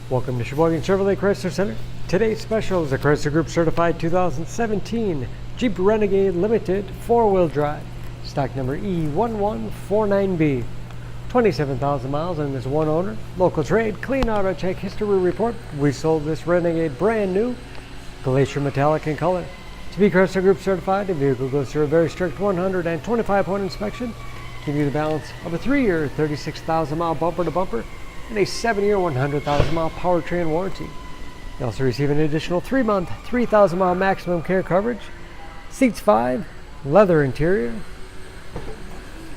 Welcome to Sheboygan Chevrolet Chrysler Center. Today's special is a Chrysler Group certified 2017 Jeep Renegade Limited 4-wheel drive, stock number E1149B. 27,000 miles on this one owner. Local trade, clean auto check history report. We sold this Renegade brand new, Glacier Metallic in color. To be Chrysler Group certified, the vehicle goes through a very strict 125-point inspection, giving you the balance of a 3-year, 36,000-mile bumper-to-bumper and a 7-year, 100,000-mile powertrain warranty. You also receive an additional 3-month, 3,000-mile maximum care coverage. Seats 5, leather interior.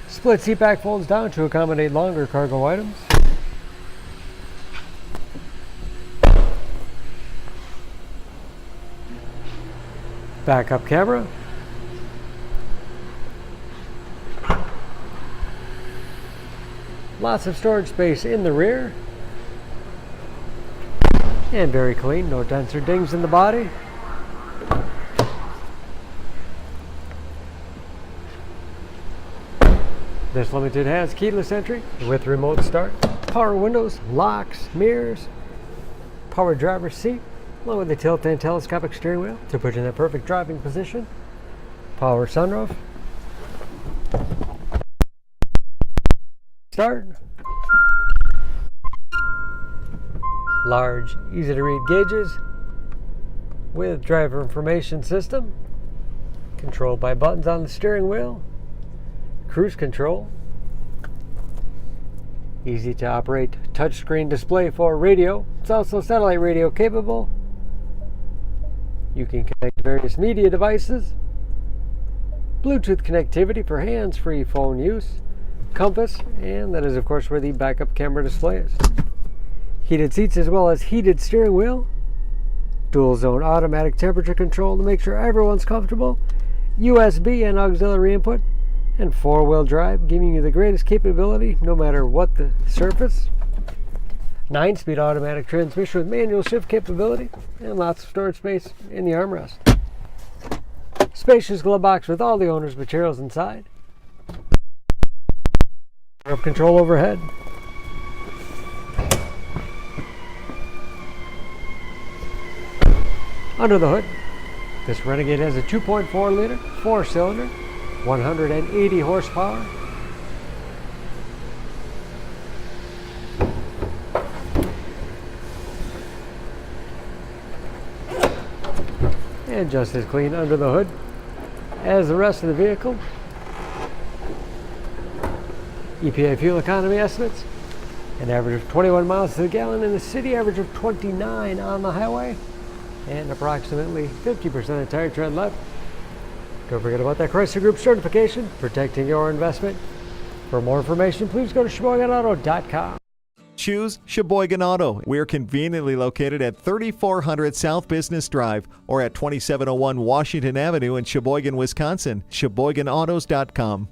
Split seat back folds down to accommodate longer cargo items. Backup camera. Lots of storage space in the rear. And very clean, no dents or dings in the body. This Limited has keyless entry with remote start, power windows, locks, mirrors, power driver's seat, along with the tilt and telescopic steering wheel to put you in that perfect driving position. Power sunroof. Start. Large, easy to read gauges with driver information system, controlled by buttons on the steering wheel. Cruise control. Easy to operate touchscreen display for radio. It's also satellite radio capable. You can connect various media devices. Bluetooth connectivity for hands-free phone use. Compass, and that is of course where the backup camera display is. Heated seats as well as heated steering wheel. Dual zone automatic temperature control to make sure everyone's comfortable. USB and auxiliary input. And 4-wheel drive, giving you the greatest capability no matter what the surface. 9-speed automatic transmission with manual shift capability and lots of storage space in the armrest. Spacious glove box with all the owner's materials inside. Control overhead. Under the hood, this Renegade has a 2.4 liter 4-cylinder, 180 horsepower. And just as clean under the hood as the rest of the vehicle. EPA fuel economy estimates, an average of 21 miles to the gallon in the city, average of 29 on the highway, and approximately 50% of tire tread left. Don't forget about that Chrysler Group certification, protecting your investment. For more information, please go to SheboyganAuto.com. Choose Sheboygan Auto. We're conveniently located at 3400 South Business Drive or at 2701 Washington Avenue in Sheboygan, Wisconsin. SheboyganAutos.com.